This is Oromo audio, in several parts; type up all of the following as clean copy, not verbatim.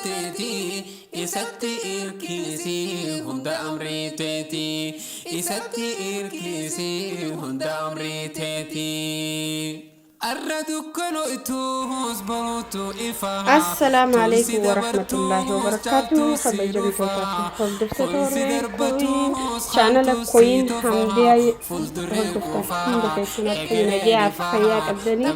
teeti isatti irkisi hunda amrii teeti isatti irkisi hunda amrii teeti. السلام عليكم ورحمة الله وبركاته. خبجم فوتاكم فلدفتة ورمكوين شانا لكوين حمدي فلدفتة حمدك سنكين جاء فخياك أبدني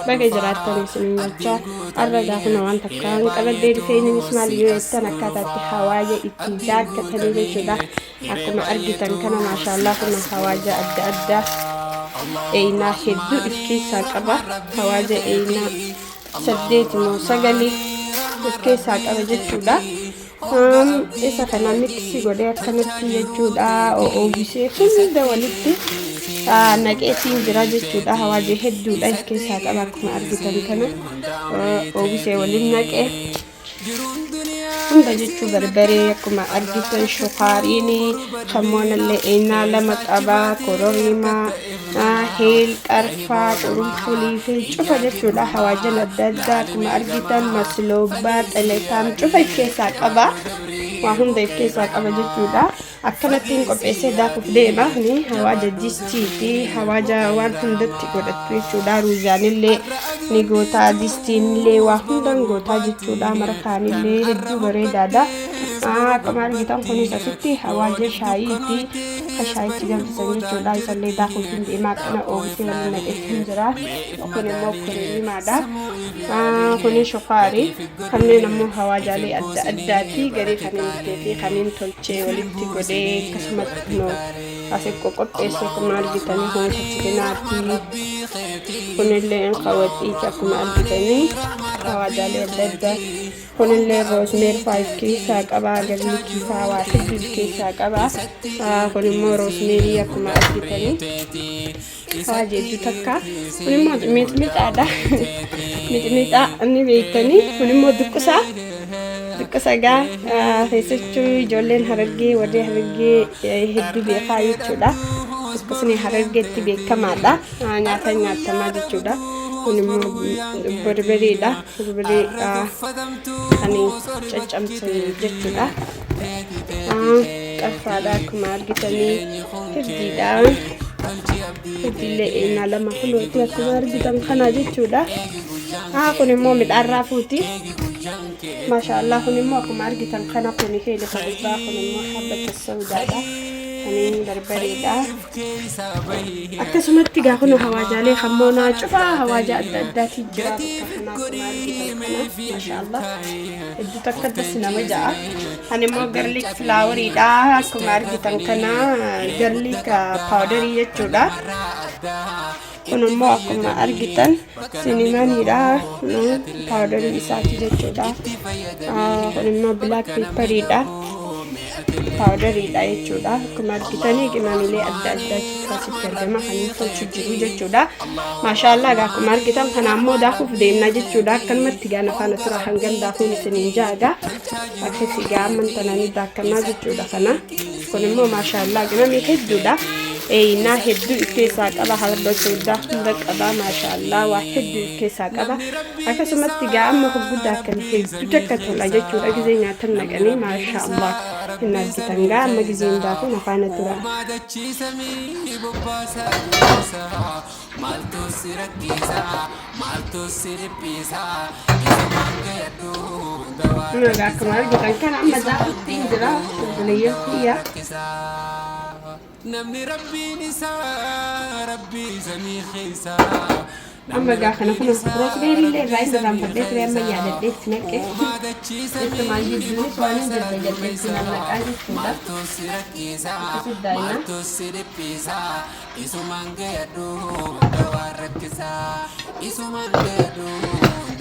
بقى جراتني سنينجا الرجاء هنا وانت كان قبل دير فيني نسمع اليوم التنكاتات حواجة اتجاك كتليل شده أكما أرجي تنكنا ما شاء الله كنا حواجة أدى أينا هدو إفكيسا قبا حواجة أينا سديت مو سغلي إفكيسا قبا جتشودا إسا كنا مكسي قولي أكنتي يجودا أو بيسي خلد والدي نقيتين جرا جتشودا حواجة هدو لا إفكيسا قبا كما أرغتان كنا أو بيسي ولي نقي hunda jechuu barbaree akkuma argitan shukaariini kammoon illee eenaa lama qabaa kororimaa heel qarfaa qurunfulii fi cufa jechuudha hawaajan adda addaa akkuma argitan masloobaa xaletaan cufa of keessaa qaba waa hunda of keessaa qaba jechuudha akkanattiin qopheessee daakuuf deema ni hawaaja distii fi hawaaja waan hundatti godhattu jechuudha ruuzaanillee ni gootaa distiinillee waa hundan gootaa jechuudha marakaanillee hedduu bareedaadha. Akkuma argitan kunis asitti hawaaja shaayiiti shaayitti gamsisan jechuudha isallee daakuuf hin deemaa kana oomishee waliin naqeetiin jira kun immoo kororimaadha kunis shukaarii kanneen ammoo hawaajaalee adda addaati garii kanneen bitee fi kanneen tolchee walitti godhee akkasumatti noo asii qopheessee akkuma argitanii kunis achitinaati kunillee qawaxiiti akkuma argitanii hawaajaalee adda addaa kunillee roosmeer 5 keessaa qabaa garliikii faa waa hedduu keessaa qabaa kun immoo roosmeerii akkuma argitanii hawaaja hedduu takka kun immoo mixmixaadha mixmixaa inni beektanii kun immoo dukkusa gaa keessachuu ijoolleen harargee warri harargee hedduu beekaa jechuudha dukkusni harargeetti beekamaadha nyaata nyaatamaa jechuudha. kun immoo barbareedha barbaree kan caccamsan jechuudha qarfaadha akkuma argitanii hirdiidha hirdiillee eenaa lama kunuuti akkuma argitan kana jechuudha kun immoo midhaan raafuuti maashaallah kun immoo akkuma argitan kana kun heela gubbaa kun immoo habbata saudaadha kan barbareedha akkasumatti gaa kun hawaajaalee hammoonaa cufaa hawaaja adda addaati jira kana akkuma argitan kana maashaallah hedduu takkatti nama ja'a kan immoo garlic floweridha akkuma argitan kana garlic powderii jechuudha kun immoo akkuma argitan sinimaniidha powderii isaati jechuudha kun immoo black pepperidha powderidha jechuudha akkuma argitanii qimamilee adda addaa keessatti argama kan tolchu jiru jechuudha maashaallah akkuma argitan kana ammoo daakuuf deemna jechuudha akkanumatti gaa nafaan tura hangan daakuun isiniin jaaga akkasi gaa amantananii daakkanaa jechuudha kana kun immoo maashaallah qimamii hedduudha eenaa hedduu keessaa qaba harba sooddaa hunda qaba maashaallah waa hedduu keessaa qaba akkasumatti gaa amma guddaa kan hedduu takka tola jechuudha gizee nyaatan naqanii maashaallah hin argitan gaa amma gizeen daakuu nafaana tura akkuma argitan kana amma daakuutti jira obboleeyyan namni rabbiin isaa rabbii samii keessa amma gaa kana kun roosmeerii illee irraa isa raanfadhee ture amma yaadadheetti naqe jechuun maal jechuun waan hin jirre jalleetti naqaa jechuudha isumaan gayadhu dawaa rakkisaa isumaan gayadhu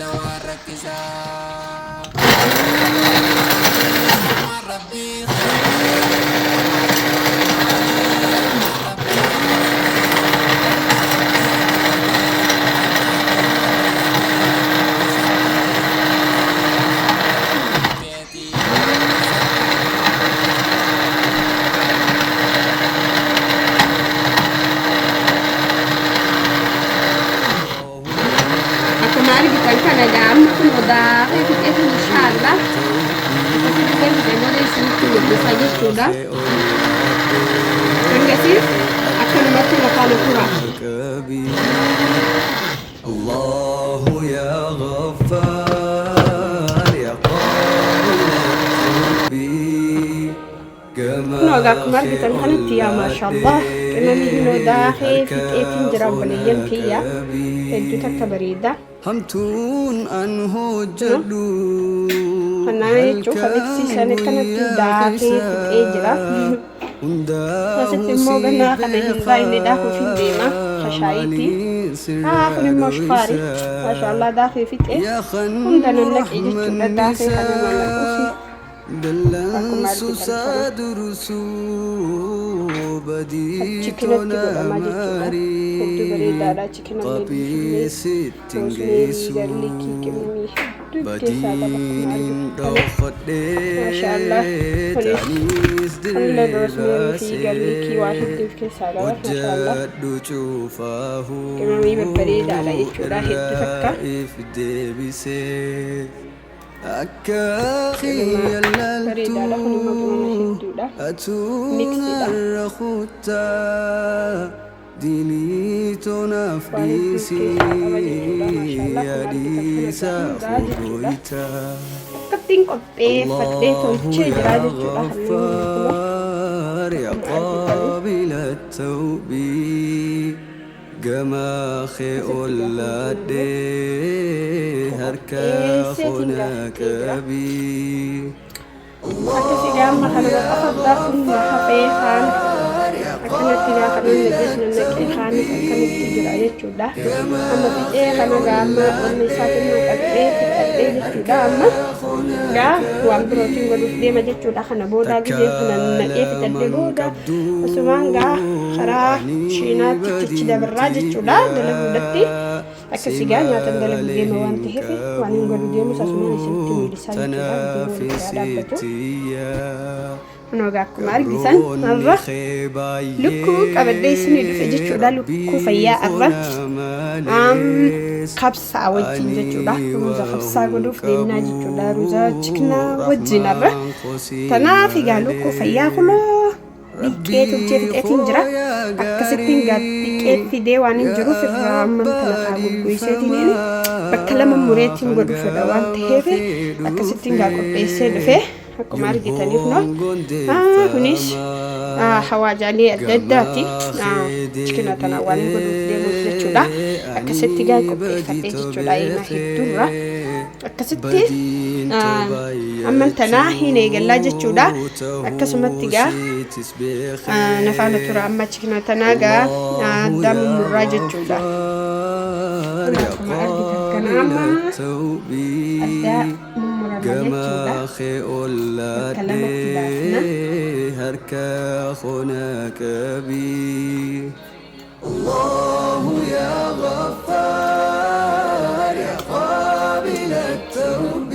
dawaa rakkisaa Kemarin kita kan ada amat mudah, kita insya Allah guddisaa jechuudha. Hangasii akkanumatti makaana tura. الله يا غفار يا قابل التوب No, akkuma argitan kanatti yaa maashaallah qinamni hinoo daakee fixeetiin jira obboleeyyan kiyya hedduu takka bareeda. همتون أنه جدو Kanaan jechuun fabeeksisan kanatti daakee fixee jira. Asitti immoo ganaa kana hirraa inni daakuuf hin deema kashaayitii. Kun immoo shukaari maashaallah daakee fixee hunda nannaqee jechuudha daakee kana mallaquufi. دلنسو سادرسو بديتو ناري قبي ستنجيسو بدين دوخد تانيس درباسي وجد شوفاه رائف ديبسي أكاخي يلالتو أتونا الرخوتا دينيتو نفديسي يديسا خدويتا Kapting kote fate tolche jira الله jechuudha. غفار يا قابل التوب جماخي أولادي هركا هناك بي Akkasi gaama kana qafaddaa kun hafee kaan akkanatti gaafa namni geessu naqee kaanis akkamitti jira jechuudha. Amma fixee kana gaama onni isaatiin naqatee fixatee jechuudha. Amma gaa waan birootiin godhuuf deema jechuudha. Kana boodaa gizee kana naqee fixatee booda asumaan gaa karaa shiinaatti tichi dabarraa jechuudha. Dalaguudatti akkasi gaa nyaatan dalagu deema waan ta'eef waan hin godhu deemus asumaan isinitti mul'isaa jechuudha. Noga akkuma argitan har'a lukkuu qabadhee isinii dhufe jechuudha. Lukkuu fayyaa irratti kabsaa wajjin jechuudha. Ruuza kabsaa godhuuf deemnaa jechuudha. Ruuza chikinaa wajjin har'a. Kanaaf egaa lukkuu fayyaa kunoo dhiqqee tolchee fixeetiin jira. Akkasittiin dhiqqee fidee waan hin jiruuf irraa amman kana kaa gurguriseetiin bakka lama mureetiin godhu fedha waan ta'eef akkasittiin gaa qopheessee dhufe. Akkuma argitaniif no kunis hawaajaalee adda addaati chikina tana waan godhuuf deemuuf jechuudha. Akkasitti gaa qopheeffadhee jechuudha. Eenaa hedduurra akkasitti amman tanaa hin eegallaa jechuudha. Akkasumatti gaa nafaana tura amma chikina tanaa gaa addaa mummurraa jechuudha. Akkuma argitan kana amma addaa جماخي أولادي هركا هناك بي الله يا غفار يا قابل التوب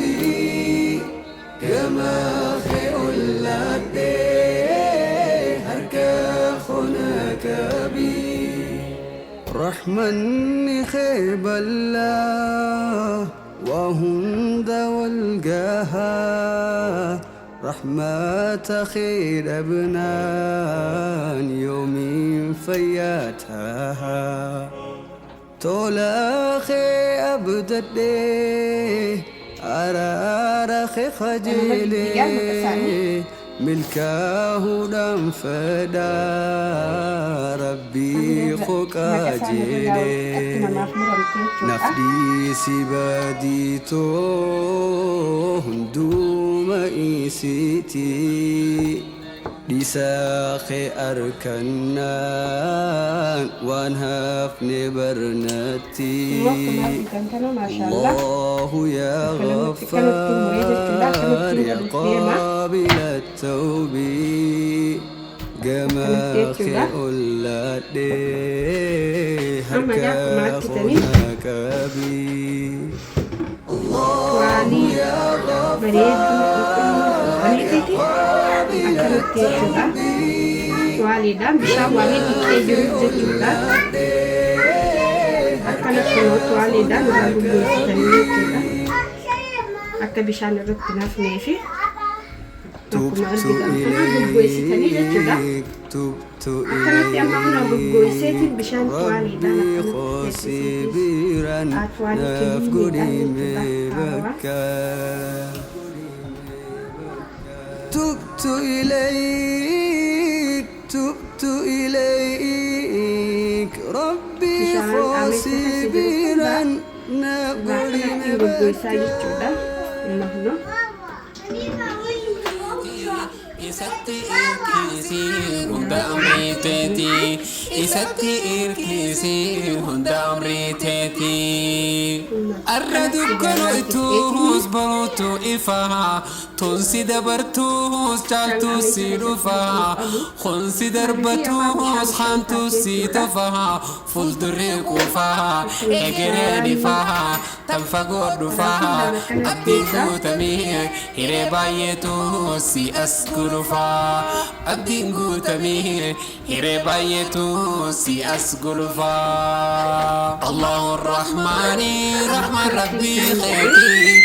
جماخي أولادي هركا هناك بي رحمن خيب الله وهند والجاها رحمة خير ابنان يومين فياتها تولاخي أبددي أرارخي خجلي ملكاه دم فدا ربي خكاجلي نفدي سباديتو هندوم إيسيتي لساخي أركنان وانهفني برنتي الله يا غفار يا قابل التوب جماخي أولادي هركا هناك بي الله يا Walidah bisa walid dikirim juga. Akan semua walidah lalu juga. Akan bisa nurut nafsi. تبت إليك تبت إليك ربي خاسبيرا نفقدي مبكى تبت إليك ربي خاسبيرا نفقدي مبكى Isatti irkisi hunda amriteeti Isatti irkisi hunda amriteeti Arra dukkanoytuus baruutu ifaha Tunsi dabartuus caaltuus si dhufaha Khunsi darbatuus khaantuus si tafaha Fuldurri qufaha egereen ifaha Tanfagoo dhufaha abdiin guutamee hiree baay'eetuus si asgulufa abdiin guutamee hiree baay'eetuus si asgulufa Allahu Rahmaani Rahmaan Rabbii kheetii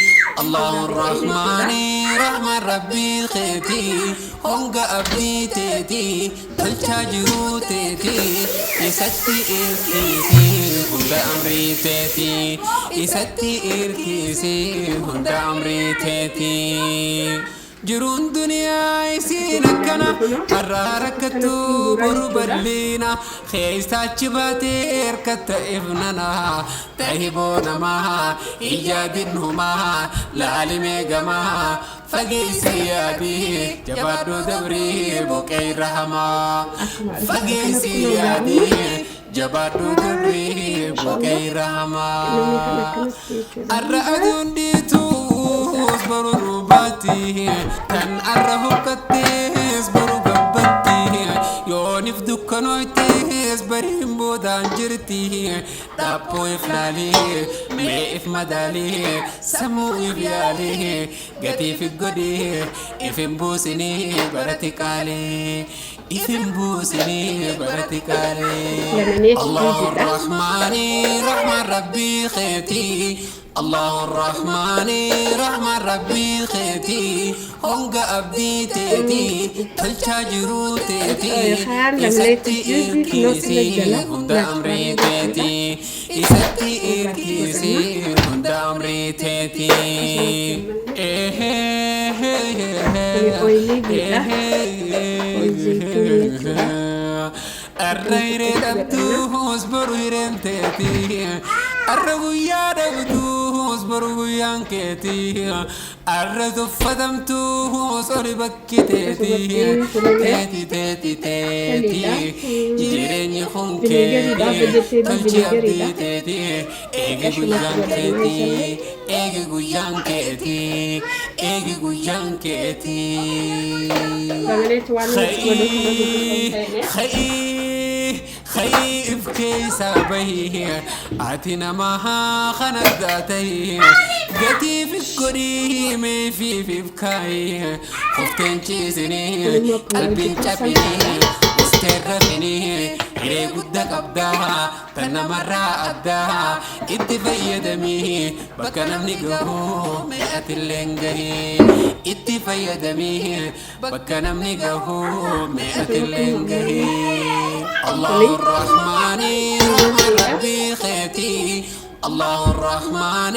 Allahu Rahmaani Rahmaan Rabbii kheetii honga abdii teetii tolchaa jiruu teetii isatti irkiisii hunda amrii teetii isatti irkiisii hunda amrii teetii Jirun dunia isin akkana har'a rakkattu boru bal'ina keessa chibate erkatta ifnana tahiboo namaa ijaadin humaa laalimee gamaa fageessi yaadii jabaadhoo dabrii boqee rahamaa fageessi yaadii jabaadhoo dabrii boqee rahamaa har'a aduun dhiituu Baru rubati kan arra hokkates baru gabbatti yoonif dukkanoytes barin boodaan jirti dhaabboo if laalee mee if madaalee sammuu if yaalee gatiif godhee if hin buusinee barati qaalee if hin buusinee barati qaalee Allahu Rahmaani Rahmaan Rabbii kheetii الله الرحمن رحمن ربي خيتي هونغا أبدي تيتي تلشاجرو تيتي إساتي إركيسي هوندا أمري تيتي إساتي إركيسي هوندا أمري تيتي الرير دبتوس برويرن تيتي الرغويا دبتوس برويان كيتي الرزفتمتوس أربكي تيتي تيتي تيتي تيتي جيريني خونكي تلشي أبدي تيتي إيجي غويان كيتي إيجي غويان كيتي إيجي غويان كيتي خيف كيسا بيه عتنا معها خنداتي قتي في الكريم في بكاي خفتين تشيزني قلبي تشابيني استرفني هري قدك أبداها تنا مرة أبداها اتفايا دمي بكنا منقهو مئة اللنقهي اتفايا دمي بكنا منقهو مئة اللنقهي الله الرحمن رحمن ربي خيتي الله الرحمن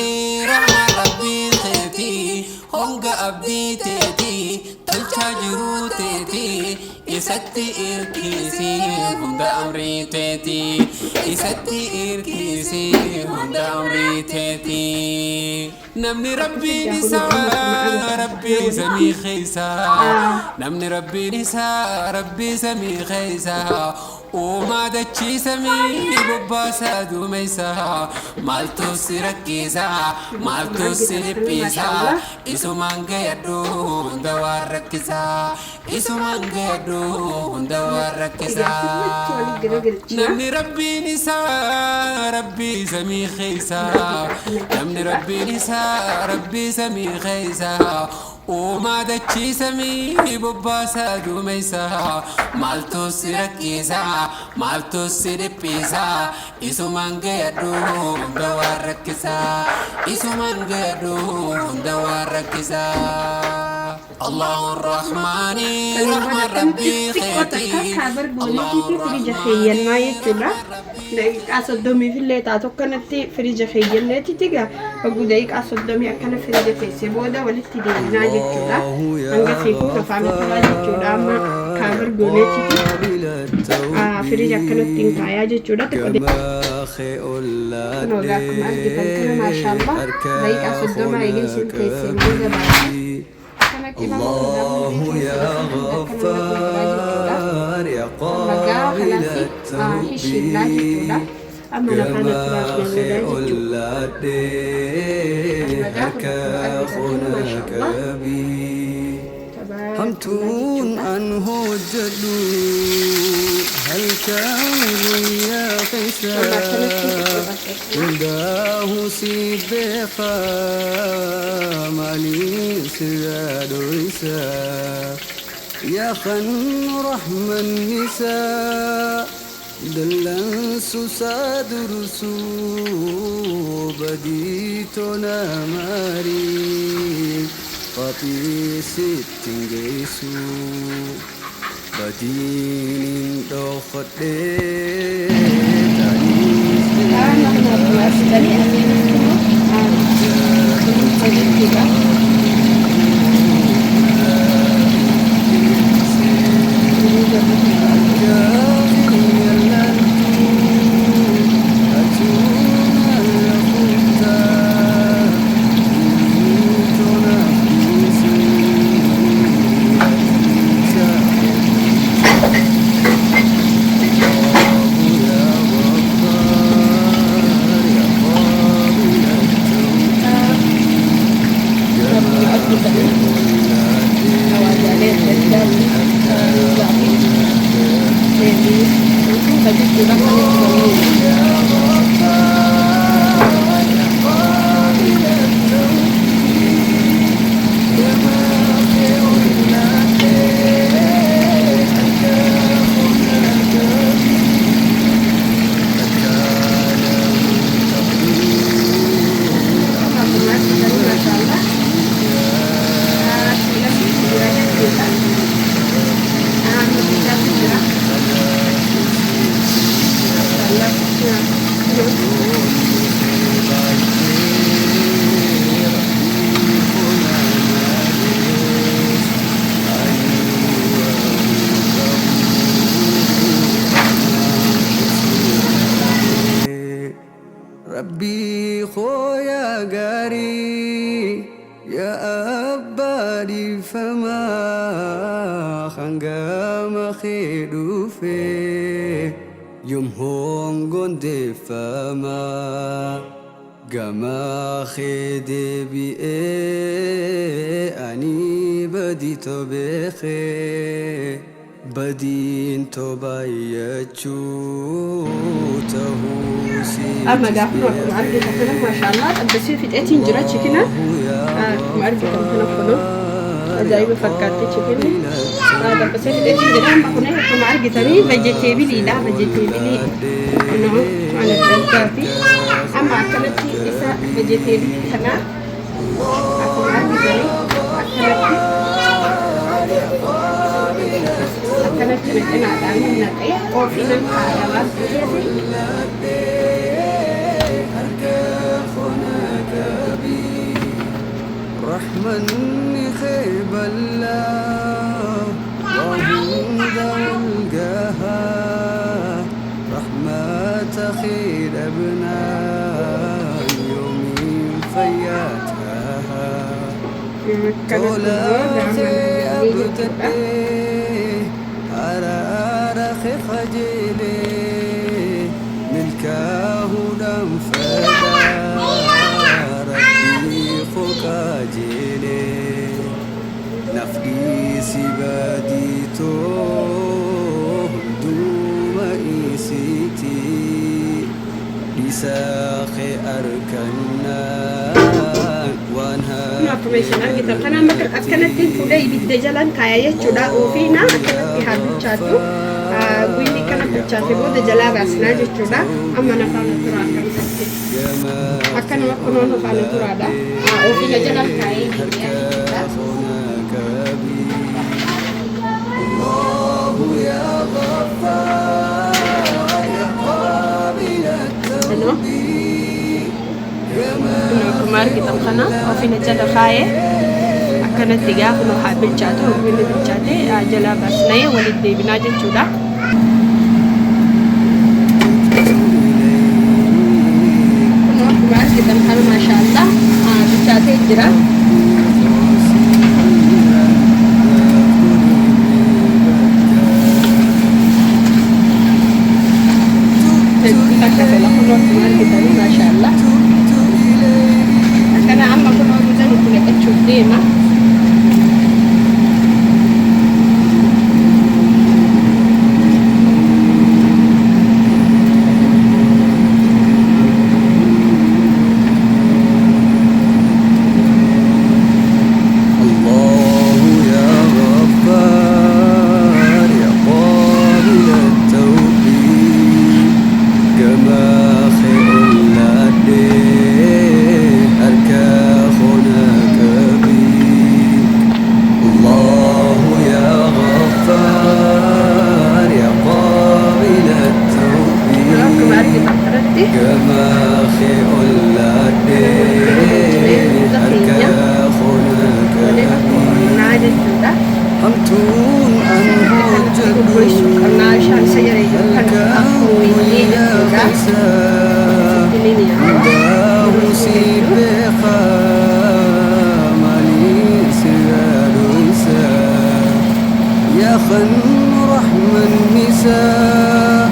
رحمن ربي خيتي هونغا أبدي تيتي تلشاجرو تيتي إساتي إركيسي هوندا أمري تيتي إساتي إركيسي هوندا أمري تيتي نمني ربي نساء ربي سمي خيسا نمني ربي نساء ربي سمي خيسا وما دتشي سمي بباسا دوميسا مالتو سيركيسا مالتو سيربيسا إسو مانجا يدو دوار ركيسا إسو مانجا يدو دوار ركيسا نمني ربي نساء ربي سمي خيسا نمني ربي نساء ربي سمي خيسا وما دتشي سمي بباسا دوميسا مالتو سيركيسا مالتو سيربيسا إسو مانجا يدو دوار ركيسا إسو مانجا يدو دوار ركيسا الله الرحمن الرحمن رحمن ربي تقطع خيتي كابر بولتي فريج خيال ما يتلا دقيقة أصدمي في اللي تاتو كانت فريج خيال لا تيجا فقول دقيقة أصدمي أكن فريج في سبودا ولتي دي ناجي تلا أنجا فيكم رفعنا تلا جتلا أما كابر بولتي فريج أكنت تنكايا جتلا تقدر نوجا كمان جتلا ما شاء الله دقيقة أصدمي أيجي سنتي سنجا الله يا غفار يا قابل التوب هناك بي همتون أنه جدو هل كان يا خسار عنده سيبقى مالي سراد ويسار يا خن رحم النساء دلن سساد رسو بديتنا ماري فطي ست جيسو بدين دوخت ربي خويا قاري يا أبادي فما خنقا مخيدو في يوم هون قندي فما قما خيدي بي أني بدي تبخي بدين تبايتشو تهوسي أما دافنوا معرفة كنا ما شاء الله بس في تأتين جرات شكنا معرفة كنا كنا دائما فكرت شكنا هذا بس في تأتين جرات ما كنا معرفة تاني فيجيتابيلي لا فيجيتابيلي إنه على الكافي أما أكلت إسا فيجيتابيلي كنا أكو معرفة تاني أكلت مثلا على من نقية أو في نقية رحمن خيب الله وهم والقها رحمة خير ابناء يومين فياتها تولا خي أبتدي أرارخ خجلي ملكاه دم فدا ربي خكاجلي نفقي سبادي تو هندوم إيسيتي لساخي أركنا وانها information kita kana makal akkanatti fuudhee ibidda jalaan kaayee jechuudha ofiina akkanatti haa bilchaatu guyni kana bilchaate booda jalaa baasnaa jechuudha amma nafaana turaa akkanatti akkanuma kunuun nafaana turaadha ofiina jalaan kaayee ibidda jechuudha argitan kana ofina jala kaaye akkanatti gaafa nu haa bilchaatu hubinni bilchaate jala baasnee walitti deebinaa jechuudha. Akkuma argitan kana maashaallah bilchaatee jira. ما شاء الله أنا عم أقول لهم زين كل أشوف ديما رحم النساء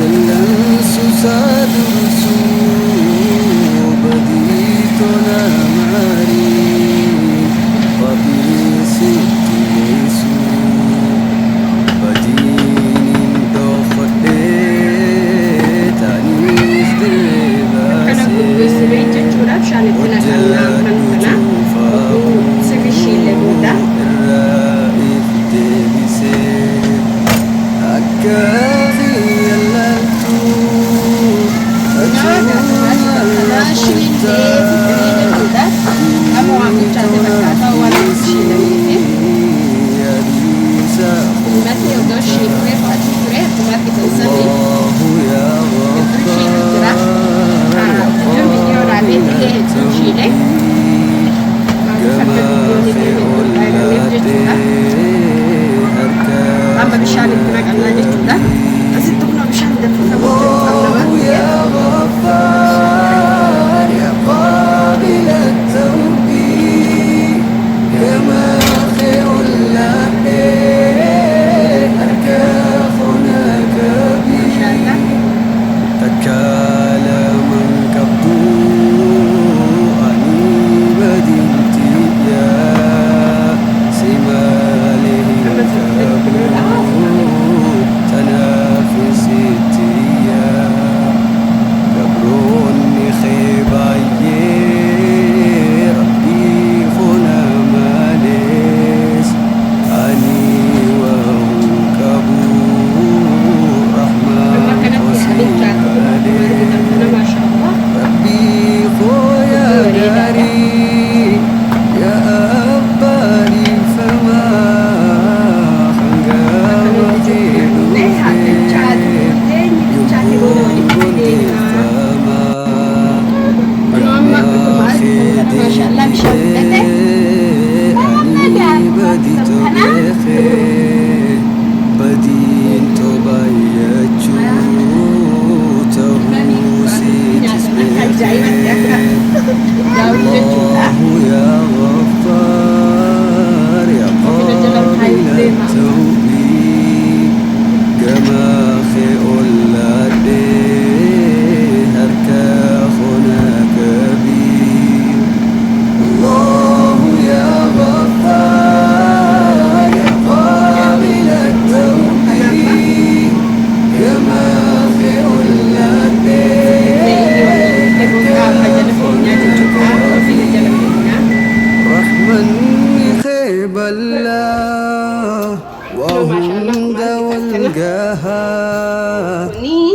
دلن سساد رسوب بديتنا ماري وبيسي يسوع بدين دخلت تانيس درباسي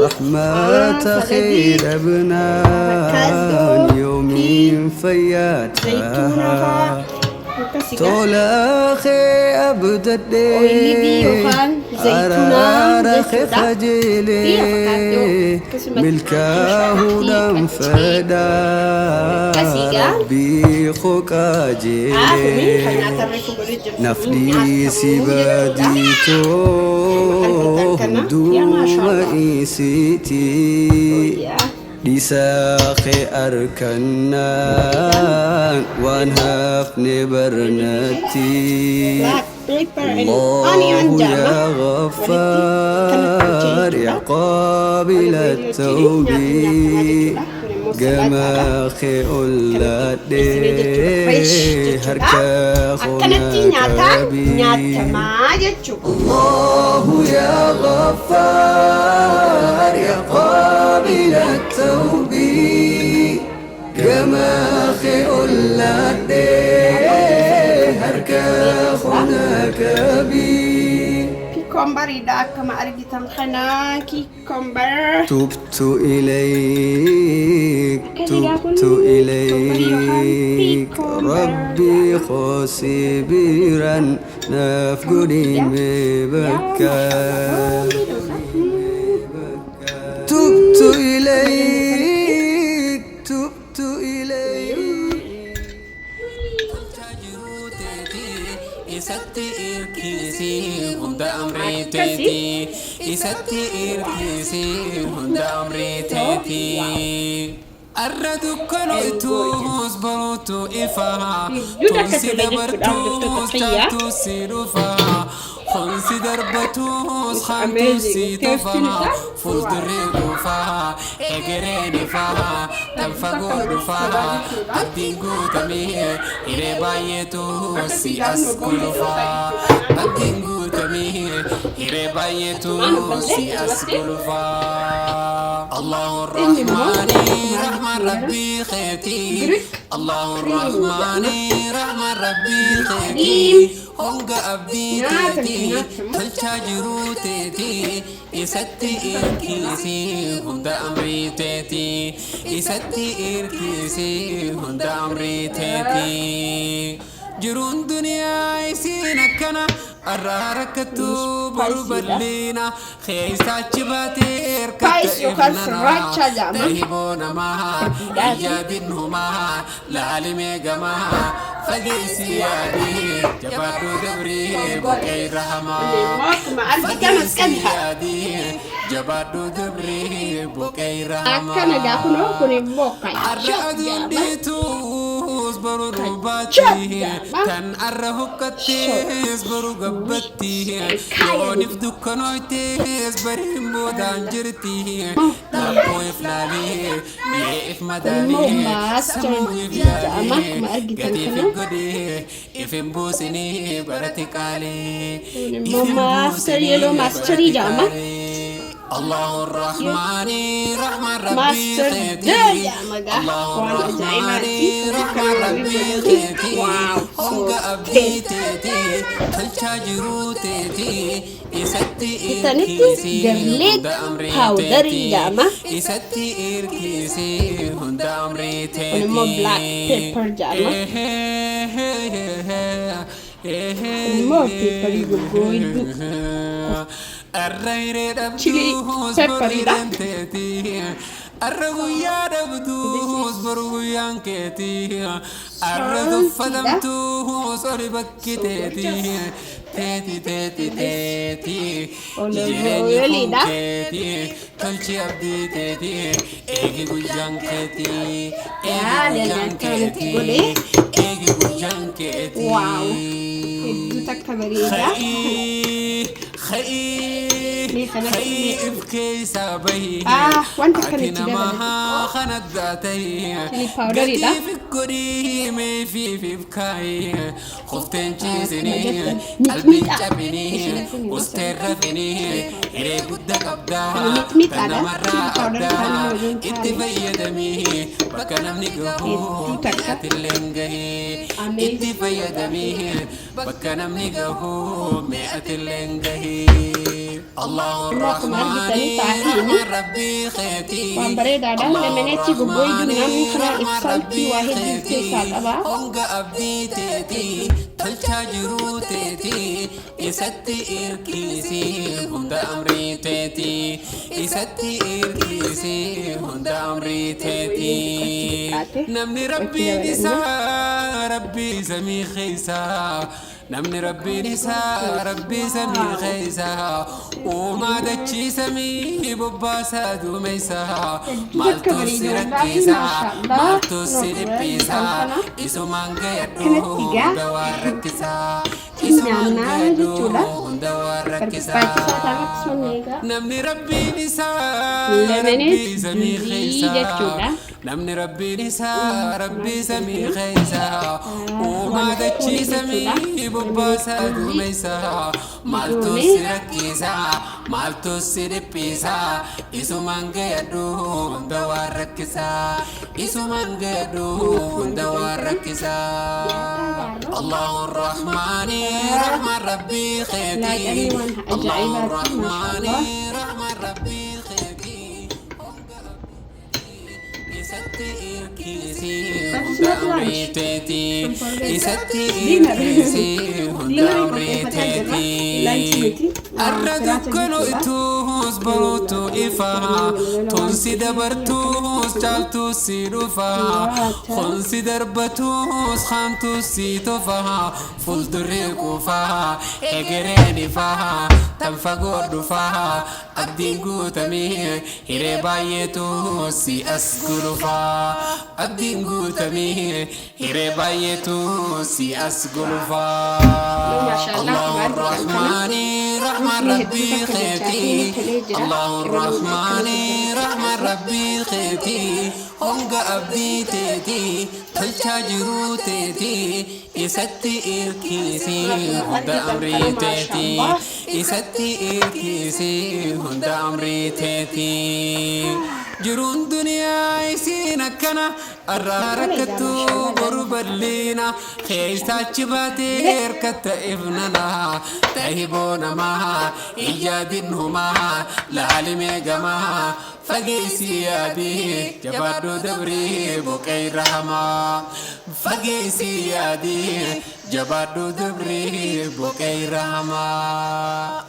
رحمة خير ابنان يومين فياتها تولا خي أبدا أرارخ خجلي ملكاه لنفدا ربي خقاجلي نفدي سباديتو دوما إيسيتي لساخي أركنا وانهاف نبرنتي الله يا غفار يا قابل التوبي جماخي أولادي هركا خناكبي الله يا غفار يا قابل التوبي جماخي أولادي هركا خناكبي كومبر إذا كما أرجتم خناكي كومبر تبت إليك ربي خسبيرا نفقدي مبكى تبت إليك Isatti irkisi hunda amri teti Isatti irkisi hunda amri teti Arradu kanoitus barutu ifaha Tunsi dabartus tatu sirufa خنسي دربتوس خانتوسي تفاها فوزدري رفاها اجريني فاها تنفقو رفاها أدينكو تميه إلي بايتوسي أسكن فاها أدينكو تميه إلي بايتوسي أسكن فاها الله الرحمن رحمن ربي خيتي الله الرحمن رحمن ربي خيتي هونغا أبدي تيتي تلشاجرو تيتي إساتي إركيسي هوندا أمري تيتي إساتي إركيسي هوندا أمري تيتي جرون دنيا إسينا كنا أراركتو بربلينا خيسا چباتي إركت إبننا تهيبونا ماها إيابينهما لعلمي قماها فقيسي يادي جبادو دبري بقي رحمة فقيسي يادي جبادو دبري بقي رحمة أرادو ديتو اسبرو روباتي كان أرهوكتي اسبرو قبتي يونف دكانويتي اسبري مودان جرتي تابو إفلالي يئف مداني سمو يبيالي قدي في قدي إفن بوسني برتكالي الله الرحمن رحمن ربي خيتي الله الرحمن رحمن ربي خيتي هونغا أبدي تيتي تلشاجرو تيتي إساتي إركيسي هوندا أمري تيتي إساتي إركيسي هوندا أمري تيتي الرير أبدوس بريدنتي الرغويا أبدوس برغويان كتي الرغو فدمتوس أربكتي تيتي تيتي تيتي جيريني كتي تلشي أبدي تيتي إيجي بجان كتي إيجي بجان كتي إيجي بجان كتي خي ابكي سابي أكنا ماها خنت ذاتي قدي في الكريم في بكاي خفتن چيزني قلبي جابني واسترفني إلي قدك أبدا تنا مرة أبدا اتفايا دمي بكا نمني قهو مئة اللنجهي اتفايا دمي بكا نمني قهو مئة اللنجهي الله الله إنكم الرحمن أرجتني تعاليني رحمن ربي خيتي وان بريد على لمناتي بقوي دمنا من خلال إفصالتي واحد اتصال أبا هونغا أبدي تيتي تلشا جرو تيتي إساتي إركيسي هوندا أمري تيتي إساتي إركيسي هوندا أمري تيتي نمني ربي نسا ربي سمي خيسا نمني ربي نسا ربي سمي خيسا وما دتشي سمي بباسا دوميسا مالتو سيركيسا مالتو سيربيسا إسو مانغا يدو دوار ركيسا إسو مانغا يدو دوار ركيسا نمني ربي نسا ربي سمي خيسا نمني ربي نسا ربي سمي خيسا وما دتشي سمي بباسا دوميسا مالتو سيركيسا مالتو سيربيسا إسو مانغا يدو دوار ركيسا إسو مانغا يدو دوار ركيسا الله الرحمن رحمن ربي خيتي الله الرحمن رحمن ربي خيتي إساتي إركيسي هوندا أمري تيتي إساتي إركيسي هوندا أمري تيتي أردت كنو إتوس بروتو إفاها تونسي دبرتوس جالتو سيروفاها خونسي دربتوس خامتو سيتوفاها فول دريكو فاها إجريني فاها تنفقور دفاها أدينكو تميه هيري بايتو سي أسكولو فا أدينكو تميه هيري بايتو سي أسكولو فا الله الرحمن رحمن ربي خيتي الله الرحمن رحمن ربي خيتي هونغا أبدي تيتي تلشا جرو تيتي إساتي إركيسي هوندا أمري تيتي إساتي إركيسي هوندا أمري تيتي جرون دنيا يسينا كنا الراركتو غرب اللينا خيستا چباتير كتا ابننا تهيبونا ماها إيجادنهما لعلمي جماها فقيسي يادي جبادو دبري بوكي رحما فقيسي يادي جبادو دبري بوكي رحما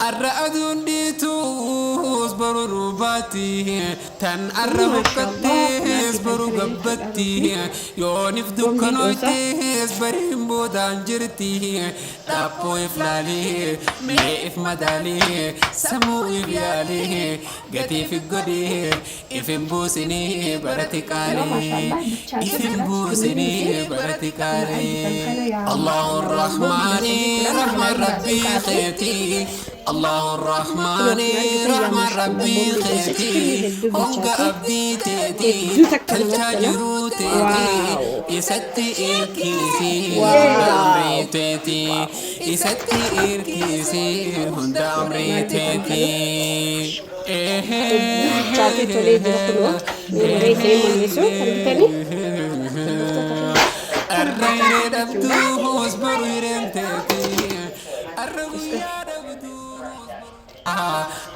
الرأدون ديتوس برو روباتي تن الرهوكتيس برو قبتي يونف دكنويتيس برهم بودان جرتي تابو إفلالي ميف مدالي سمو إفيالي قتي في القدي إفن بوسني برتكالي إفن بوسني برتكالي الله الرحمن رحمن ربي خيتي الله الرحمن رحمن ربي خيتي هونغا أبدي تيتي تلشا جرو تيتي إساتي إركيسي هوندا أمري تيتي إساتي إركيسي هوندا أمري تيتي Chate tole dulu, ini saya menyusul, tadi. الرين دبتو اصبر يرنتكي الرغي دبتو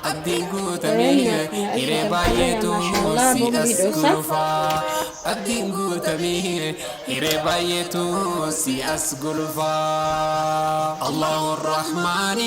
أدينكو تميه إيري بايتو سي أسقلفا أدينكو تميه إيري بايتو سي أسقلفا الله الرحمن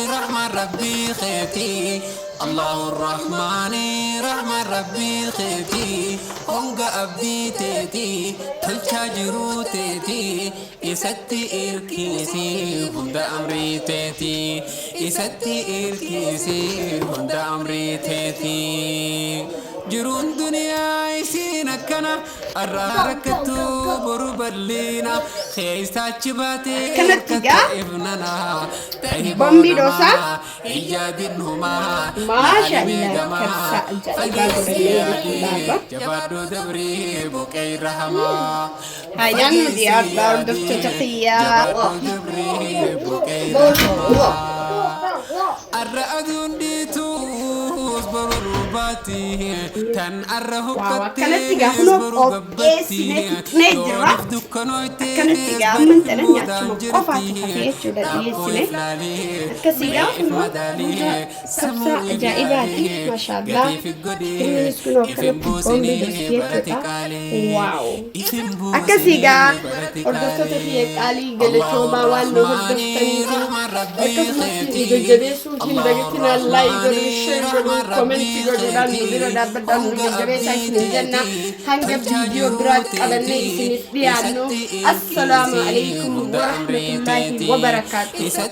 رحمن ربي خيتي الله الرحمن رحمن ربي خيتي هونغا أبدي تيتي تلشا جرو تيتي إساتي إركيسي هوندا أمري تيتي إساتي إركيسي هوندا أمري تيتي جرون دنيا يسينا كنا الراركتو برو برلينا خيستا چباتي كتا ابننا Bombidosa. إيجادنهما Masya Allah, جبادو دبري بوكي رحمة Hayan di Arbal Dr. Taqiya. جبادو دبري بوكي رحمة الرأدون ديتوس برو روباتي waaw akkanatti gaa kunoo qopheessinee fixnee jirra akkanatti gaa amantana nyaachuma qofaati hafe jechuudha dhiyeessine akkasii gaa kunoo buuda kabsaa ajaa'ibaati maashaallah innis kunoo akkanatti boombii gosti jechuudha waaw akkasii gaa hordoftoota biyya qaalii galatoomaa waan nu hordoftaniif akkasumas jajjabeessuun hin dagatinaa laayik godhuu sheer godhuu koomentii godhuudhaan nu bira dhaabbadhaan nu jajjabeessaa isin jenna hanga viidiyoo biraatti qabannee isiniif dhiyaannu assalaamu alaykum warahmatullaahi wabarakaatuh.